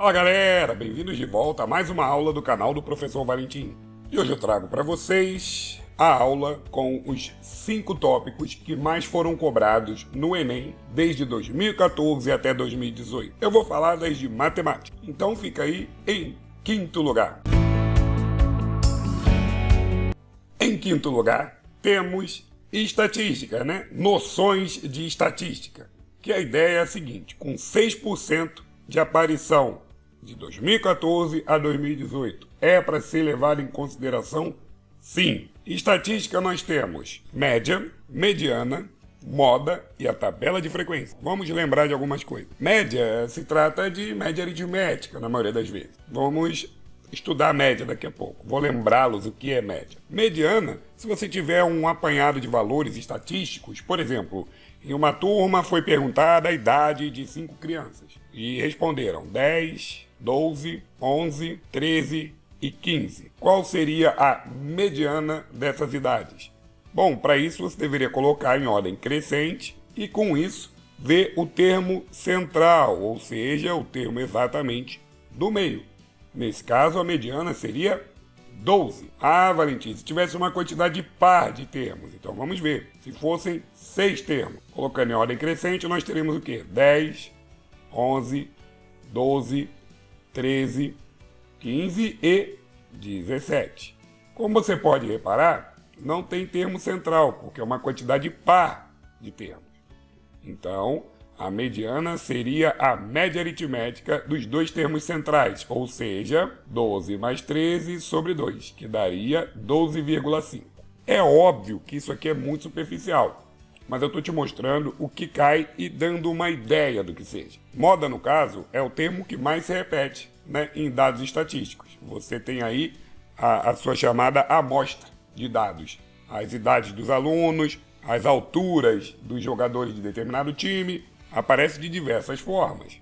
Fala galera, bem-vindos de volta a mais uma aula do canal do Professor Valentim. E hoje eu trago para vocês a aula com os 5 tópicos que mais foram cobrados no Enem desde 2014 até 2018. Eu vou falar das de matemática, então fica aí em quinto lugar. Em quinto lugar, temos estatística, Noções de estatística. Que a ideia é a seguinte, com 6% de aparição de 2014 a 2018. É para ser levado em consideração? Sim. Estatística nós temos média, mediana, moda e a tabela de frequência. Vamos lembrar de algumas coisas. Média se trata de média aritmética, na maioria das vezes. Vamos estudar a média daqui a pouco. Vou lembrá-los o que é média. Mediana, se você tiver um apanhado de valores estatísticos, por exemplo, em uma turma foi perguntada a idade de 5 crianças e responderam 10, 12, 11, 13 e 15. Qual seria a mediana dessas idades? Bom, para isso você deveria colocar em ordem crescente e com isso ver o termo central, ou seja, o termo exatamente do meio. Nesse caso, a mediana seria 12. Ah, Valentim, se tivesse uma quantidade par de termos, então vamos ver. Se fossem 6 termos, colocando em ordem crescente, nós teremos o quê? 10, 11, 12, 13, 15 e 17. Como você pode reparar, não tem termo central, porque é uma quantidade par de termos. Então, a mediana seria a média aritmética dos dois termos centrais, ou seja, 12 mais 13 sobre 2, que daria 12,5. É óbvio que isso aqui é muito superficial, mas eu estou te mostrando o que cai e dando uma ideia do que seja. Moda, no caso, é o termo que mais se repete, em dados estatísticos. Você tem aí a sua chamada amostra de dados. As idades dos alunos, as alturas dos jogadores de determinado time, aparece de diversas formas.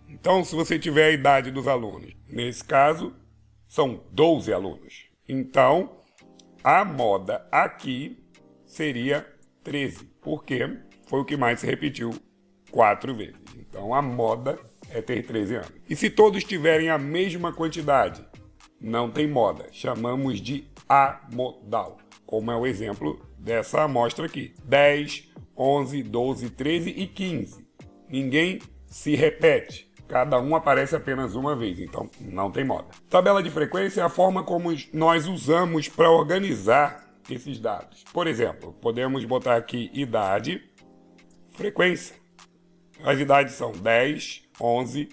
Então, se você tiver a idade dos alunos, nesse caso, são 12 alunos. Então, a moda aqui seria 13, porque foi o que mais se repetiu 4 vezes. Então, a moda é ter 13 anos. E se todos tiverem a mesma quantidade, não tem moda. Chamamos de amodal, como é o exemplo dessa amostra aqui. 10, 11, 12, 13 e 15. Ninguém se repete. Cada um aparece apenas uma vez, então não tem moda. Tabela de frequência é a forma como nós usamos para organizar esses dados. Por exemplo, podemos botar aqui idade, frequência. As idades são 10, 11,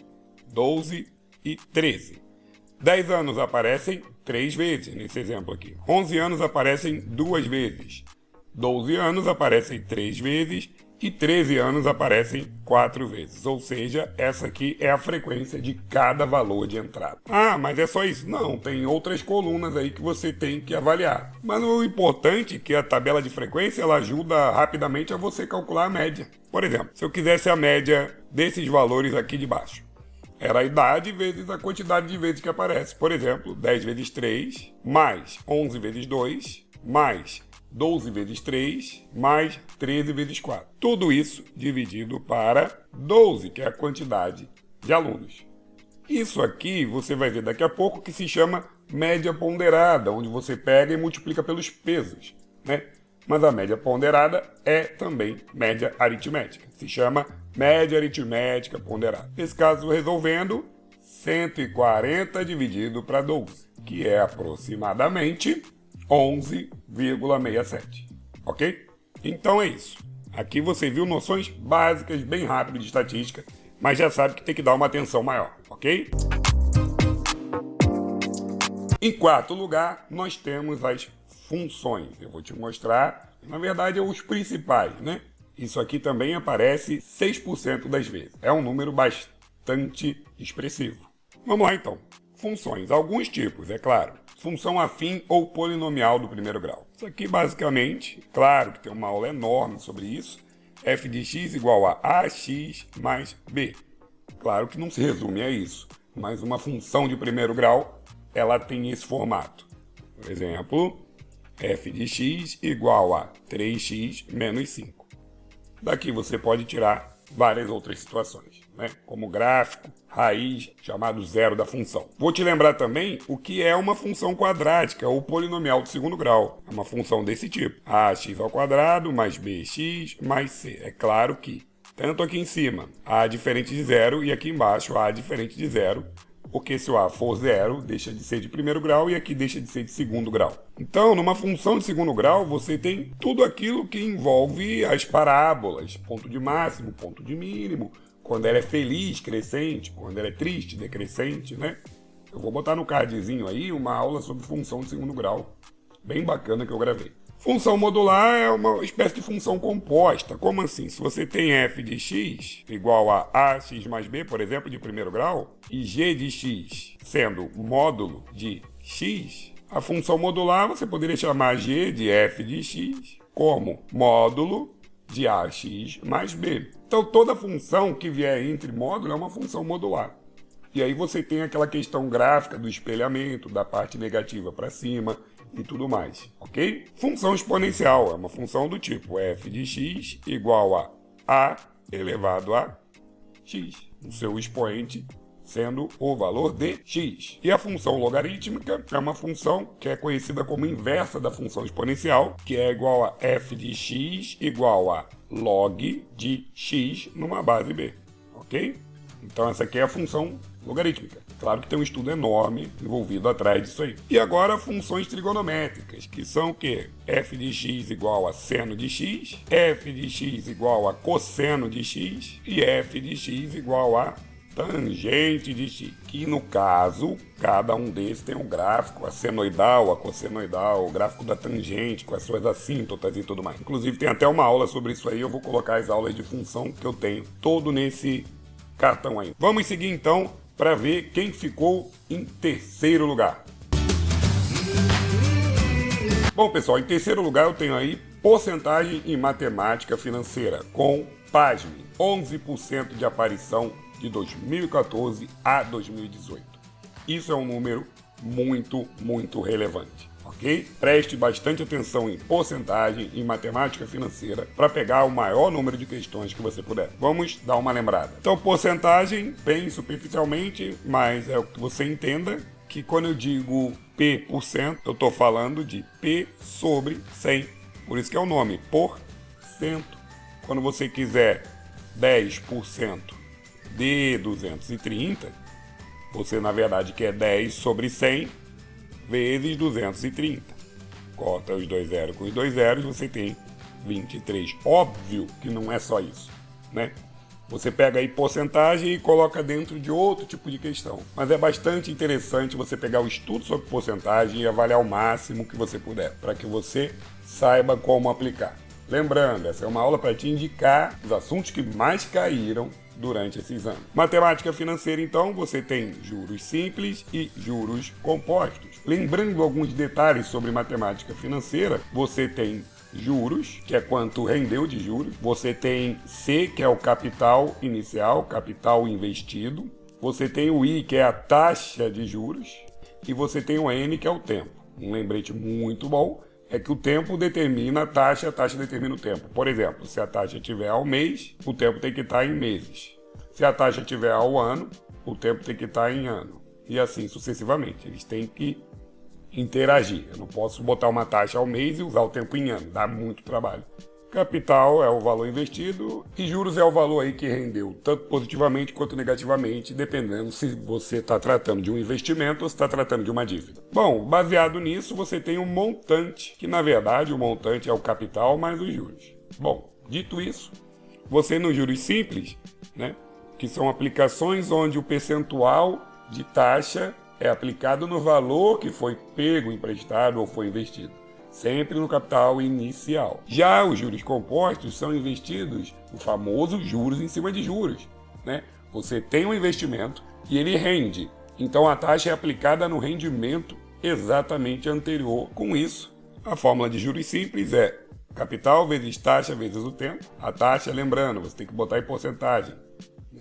12 e 13. 10 anos aparecem 3 vezes nesse exemplo aqui. 11 anos aparecem 2 vezes. 12 anos aparecem 3 vezes e 13 anos aparecem 4 vezes. Ou seja, essa aqui é a frequência de cada valor de entrada. Ah, mas é só isso? Não, tem outras colunas aí que você tem que avaliar. Mas o importante é que a tabela de frequência ela ajuda rapidamente a você calcular a média. Por exemplo, se eu quisesse a média desses valores aqui de baixo, era a idade vezes a quantidade de vezes que aparece. Por exemplo, 10 vezes 3, mais 11 vezes 2, mais 12 vezes 3, mais 13 vezes 4. Tudo isso dividido para 12, que é a quantidade de alunos. Isso aqui você vai ver daqui a pouco que se chama média ponderada, onde você pega e multiplica pelos pesos, Mas a média ponderada é também média aritmética. Se chama média aritmética ponderada. Nesse caso, resolvendo, 140 dividido para 12, que é aproximadamente 11,67. Ok? Então é isso. Aqui você viu noções básicas, bem rápido de estatística, mas já sabe que tem que dar uma atenção maior, ok? Em quarto lugar, nós temos as funções. Eu vou te mostrar, na verdade, os principais, Isso aqui também aparece 6% das vezes. É um número bastante expressivo. Vamos lá, então. Funções. Alguns tipos, é claro. Função afim ou polinomial do primeiro grau. Isso aqui, basicamente, claro que tem uma aula enorme sobre isso. F de x igual a ax mais b. Claro que não se resume a isso, mas uma função de primeiro grau, ela tem esse formato. Por exemplo, f de x igual a 3x menos 5. Daqui você pode tirar várias outras situações, né? Como gráfico, raiz, chamado zero da função. Vou te lembrar também o que é uma função quadrática ou polinomial de segundo grau. É uma função desse tipo. Ax ao quadrado mais bx mais c. É claro que, tanto aqui em cima, a diferente de zero, e aqui embaixo, a diferente de zero, porque se o A for zero, deixa de ser de primeiro grau e aqui deixa de ser de segundo grau. Então, numa função de segundo grau, você tem tudo aquilo que envolve as parábolas, ponto de máximo, ponto de mínimo, quando ela é feliz, crescente, quando ela é triste, decrescente, né? Eu vou botar no cardzinho aí uma aula sobre função de segundo grau, bem bacana que eu gravei. Função modular é uma espécie de função composta. Como assim? Se você tem f de x igual a ax mais b, por exemplo, de primeiro grau, e g de x sendo módulo de x, a função modular você poderia chamar g de f de x como módulo de ax mais b. Então toda função que vier entre módulo é uma função modular. E aí você tem aquela questão gráfica do espelhamento, da parte negativa para cima, e tudo mais, ok? Função exponencial é uma função do tipo f de x igual a elevado a x, o seu expoente sendo o valor de x. E a função logarítmica é uma função que é conhecida como inversa da função exponencial, que é igual a f de x igual a log de x numa base b, ok? Então essa aqui é a função logarítmica. Claro que tem um estudo enorme envolvido atrás disso aí. E agora funções trigonométricas, que são o quê? F de x igual a seno de x, f de x igual a cosseno de x e f de x igual a tangente de x. Que no caso, cada um desses tem um gráfico, a senoidal, a cossenoidal, o gráfico da tangente, com as suas assíntotas e tudo mais. Inclusive tem até uma aula sobre isso aí, eu vou colocar as aulas de função que eu tenho todo nesse cartão aí. Vamos seguir então para ver quem ficou em terceiro lugar. Bom, pessoal, em terceiro lugar eu tenho aí porcentagem em matemática financeira, com, pasme, 11% de aparição de 2014 a 2018. Isso é um número muito relevante. Ok? Preste bastante atenção em porcentagem em matemática financeira para pegar o maior número de questões que você puder. Vamos dar uma lembrada. Então, porcentagem, bem superficialmente, mas é o que você entenda que quando eu digo P%, eu estou falando de P sobre 100. Por isso que é o nome, por cento. Quando você quiser 10% de 230, você na verdade quer 10 sobre 100 vezes 230. Corta os dois zeros com os dois zeros, você tem 23. Óbvio que não é só isso, né? Você pega aí porcentagem e coloca dentro de outro tipo de questão. Mas é bastante interessante você pegar o estudo sobre porcentagem e avaliar o máximo que você puder, para que você saiba como aplicar. Lembrando, essa é uma aula para te indicar os assuntos que mais caíram durante esses anos. Matemática financeira, então, você tem juros simples e juros compostos. Lembrando alguns detalhes sobre matemática financeira, você tem juros, que é quanto rendeu de juros. Você tem C, que é o capital inicial, capital investido. Você tem o I, que é a taxa de juros. E você tem o N, que é o tempo. Um lembrete muito bom é que o tempo determina a taxa determina o tempo. Por exemplo, se a taxa estiver ao mês, o tempo tem que estar em meses. Se a taxa estiver ao ano, o tempo tem que estar em ano. E assim sucessivamente. Eles têm que interagir. Eu não posso botar uma taxa ao mês e usar o tempo em ano. Dá muito trabalho. Capital é o valor investido e juros é o valor aí que rendeu, tanto positivamente quanto negativamente, dependendo se você está tratando de um investimento ou se está tratando de uma dívida. Bom, baseado nisso, você tem um montante, que na verdade o montante é o capital mais os juros. Bom, dito isso, você nos juros simples, né, que são aplicações onde o percentual de taxa é aplicado no valor que foi pego, emprestado ou foi investido. Sempre no capital inicial. Já os juros compostos são investidos, o famoso juros em cima de juros, né? Você tem um investimento e ele rende. Então a taxa é aplicada no rendimento exatamente anterior. Com isso, a fórmula de juros simples é capital vezes taxa vezes o tempo. A taxa, lembrando, você tem que botar em porcentagem.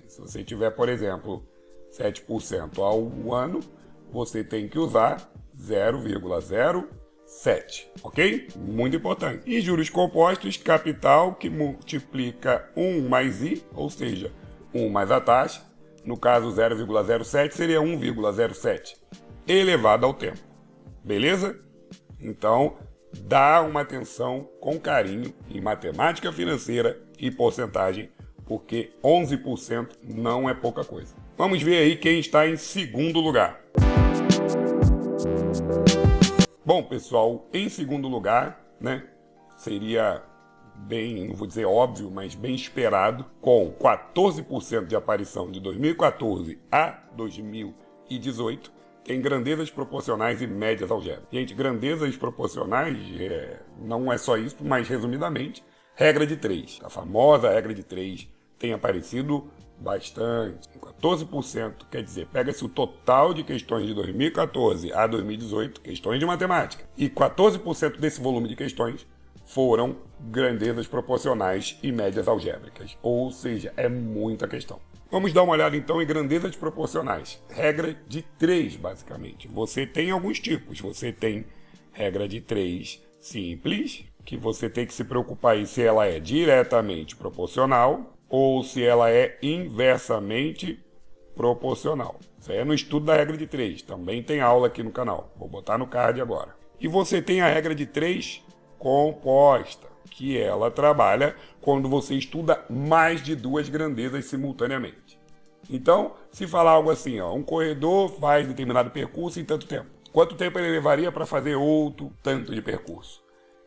Se você tiver, por exemplo, 7% ao ano, você tem que usar 0,0 7, ok? Muito importante. E juros compostos, capital que multiplica 1 mais I, ou seja, 1 mais a taxa, no caso 0,07 seria 1,07, elevado ao tempo. Beleza? Então, dá uma atenção com carinho em matemática financeira e porcentagem, porque 11% não é pouca coisa. Vamos ver aí quem está em segundo lugar. Bom, pessoal, em segundo lugar, né, seria bem, não vou dizer óbvio, mas bem esperado, com 14% de aparição de 2014 a 2018, tem grandezas proporcionais e médias algébricas. Gente, grandezas proporcionais não é só isso, mas resumidamente, regra de 3. A famosa regra de 3 tem aparecido bastante, 14%, quer dizer, pega-se o total de questões de 2014 a 2018, questões de matemática, e 14% desse volume de questões foram grandezas proporcionais e médias algébricas, ou seja, é muita questão. Vamos dar uma olhada então em grandezas proporcionais. Regra de 3, basicamente. Você tem alguns tipos, você tem regra de 3 simples, que você tem que se preocupar aí se ela é diretamente proporcional, ou se ela é inversamente proporcional. Isso aí é no estudo da regra de 3, também tem aula aqui no canal, vou botar no card agora. E você tem a regra de 3 composta, que ela trabalha quando você estuda mais de duas grandezas simultaneamente. Então, se falar algo assim, um corredor faz determinado percurso em tanto tempo. Quanto tempo ele levaria para fazer outro tanto de percurso?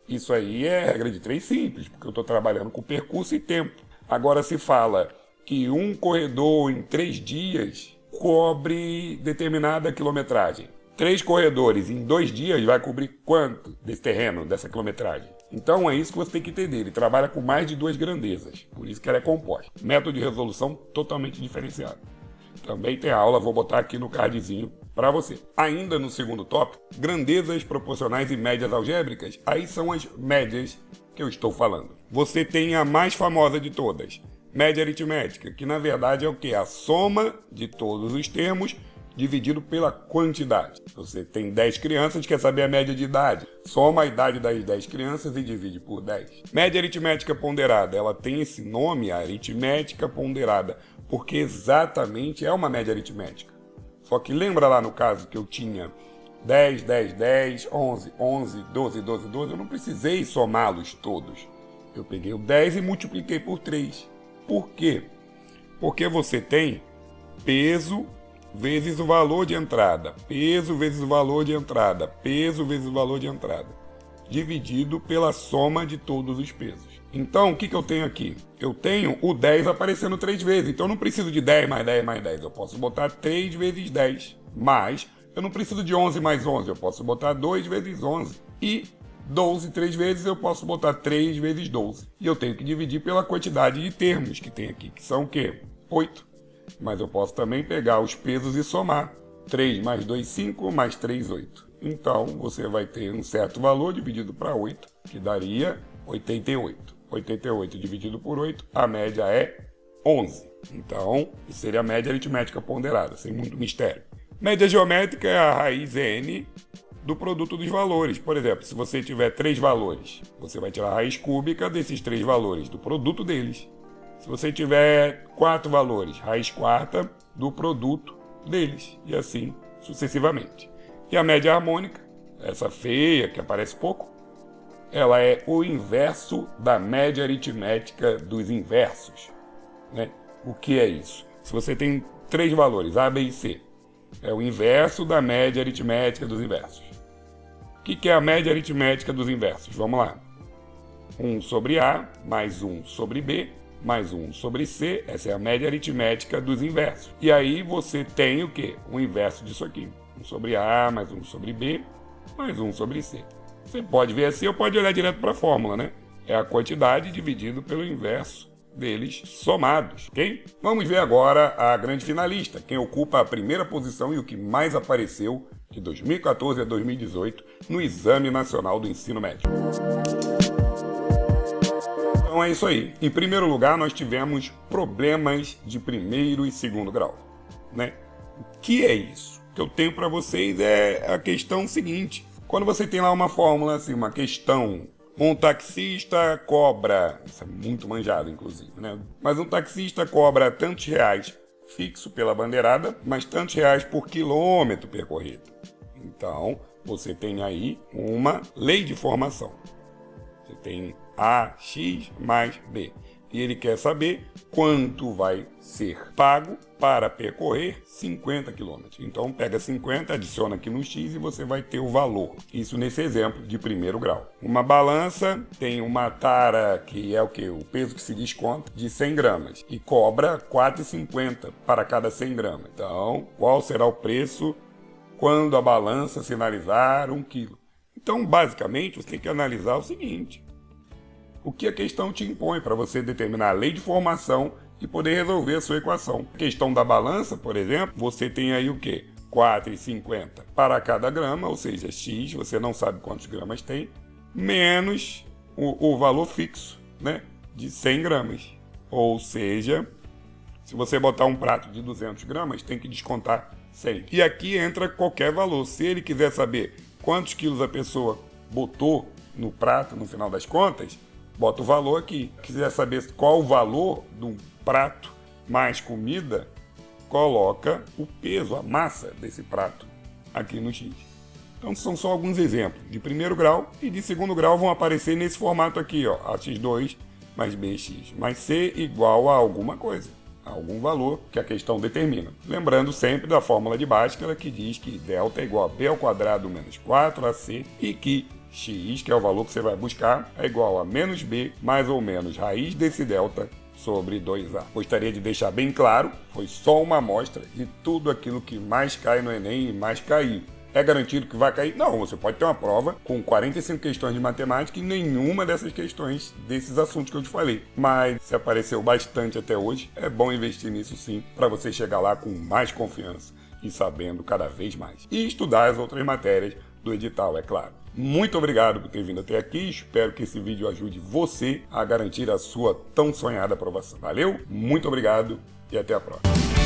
Isso aí é regra de 3 simples, porque eu estou trabalhando com percurso e tempo. Agora se fala que um corredor em 3 dias cobre determinada quilometragem. 3 corredores em 2 dias vai cobrir quanto desse terreno, dessa quilometragem? Então é isso que você tem que entender. Ele trabalha com mais de 2 grandezas, por isso que ela é composta. Método de resolução totalmente diferenciado. Também tem aula, vou botar aqui no cardzinho para você. Ainda no segundo tópico, grandezas proporcionais e médias algébricas, aí são as médias que eu estou falando. Você tem a mais famosa de todas, média aritmética, que na verdade é o que? A soma de todos os termos dividido pela quantidade. Você tem 10 crianças, quer saber a média de idade. Soma a idade das 10 crianças e divide por 10. Média aritmética ponderada, ela tem esse nome, aritmética ponderada, porque exatamente é uma média aritmética. Só que lembra lá no caso que eu tinha 10, 10, 10, 11, 11, 12, 12, 12, eu não precisei somá-los todos. Eu peguei o 10 e multipliquei por 3. Por quê? Porque você tem peso vezes o valor de entrada, peso vezes o valor de entrada, peso vezes o valor de entrada, dividido pela soma de todos os pesos. Então, o que eu tenho aqui? Eu tenho o 10 aparecendo 3 vezes, então eu não preciso de 10 mais 10 mais 10, eu posso botar 3 vezes 10, mas eu não preciso de 11 mais 11, eu posso botar 2 vezes 11, e 12 3 vezes eu posso botar 3 vezes 12. E eu tenho que dividir pela quantidade de termos que tem aqui, que são o quê? 8. Mas eu posso também pegar os pesos e somar. 3 mais 2, 5, mais 3, 8. Então, você vai ter um certo valor dividido para 8, que daria 88. 88 dividido por 8, a média é 11. Então, isso seria a média aritmética ponderada, sem muito mistério. Média geométrica é a raiz n do produto dos valores. Por exemplo, se você tiver 3 valores, você vai tirar a raiz cúbica desses 3 valores, do produto deles. Se você tiver 4 valores, raiz quarta do produto deles, e assim sucessivamente. E a média harmônica, essa feia, que aparece pouco, ela é o inverso da média aritmética dos inversos, né? O que é isso? Se você tem 3 valores, A, B e C, é o inverso da média aritmética dos inversos. O que é a média aritmética dos inversos? Vamos lá. 1 sobre A, mais 1 sobre B, mais 1 sobre C, essa é a média aritmética dos inversos. E aí você tem o quê? O inverso disso aqui. 1 sobre A, mais 1 sobre B, mais 1 sobre C. Você pode ver assim ou pode olhar direto para a fórmula, né? É a quantidade dividido pelo inverso deles somados, ok? Vamos ver agora a grande finalista, quem ocupa a primeira posição e o que mais apareceu de 2014 a 2018 no Exame Nacional do Ensino Médio. Então é isso aí. Em primeiro lugar, nós tivemos problemas de primeiro e segundo grau, né? O que é isso? O que eu tenho para vocês é a questão seguinte. Quando você tem lá uma fórmula, assim, uma questão, um taxista cobra, isso é muito manjado inclusive, né? Mas um taxista cobra tantos reais fixo pela bandeirada, mas tantos reais por quilômetro percorrido. Então, você tem aí uma lei de formação. Você tem A, X mais B. E ele quer saber quanto vai ser pago para percorrer 50 km. Então, pega 50, adiciona aqui no X e você vai ter o valor. Isso nesse exemplo de primeiro grau. Uma balança tem uma tara, que é o quê? O peso que se desconta, de 100 gramas. E cobra R$ 4,50 para cada 100 gramas. Então, qual será o preço quando a balança sinalizar 1 quilo? Então, basicamente, você tem que analisar o seguinte: o que a questão te impõe para você determinar a lei de formação e poder resolver a sua equação. A questão da balança, por exemplo, você tem aí o quê? 4,50 para cada grama, ou seja, X, você não sabe quantos gramas tem, menos o valor fixo, né, de 100 gramas. Ou seja, se você botar um prato de 200 gramas, tem que descontar 100. E aqui entra qualquer valor. Se ele quiser saber quantos quilos a pessoa botou no prato, no final das contas, bota o valor aqui. Quiser saber qual o valor do prato mais comida, coloca o peso, a massa desse prato aqui no X. Então são só alguns exemplos. De primeiro grau e de segundo grau vão aparecer nesse formato aqui, ó, AX2 mais BX mais C igual a alguma coisa, a algum valor que a questão determina. Lembrando sempre da fórmula de Bhaskara, que diz que delta é igual a B ao quadrado menos 4AC e que X, que é o valor que você vai buscar, é igual a menos B mais ou menos raiz desse delta sobre 2A. Gostaria de deixar bem claro, foi só uma amostra de tudo aquilo que mais cai no Enem e mais caiu. É garantido que vai cair? Não, você pode ter uma prova com 45 questões de matemática e nenhuma dessas questões desses assuntos que eu te falei. Mas se apareceu bastante até hoje, é bom investir nisso sim, para você chegar lá com mais confiança e sabendo cada vez mais. E estudar as outras matérias do edital, é claro. Muito obrigado por ter vindo até aqui, espero que esse vídeo ajude você a garantir a sua tão sonhada aprovação. Valeu, muito obrigado e até a próxima.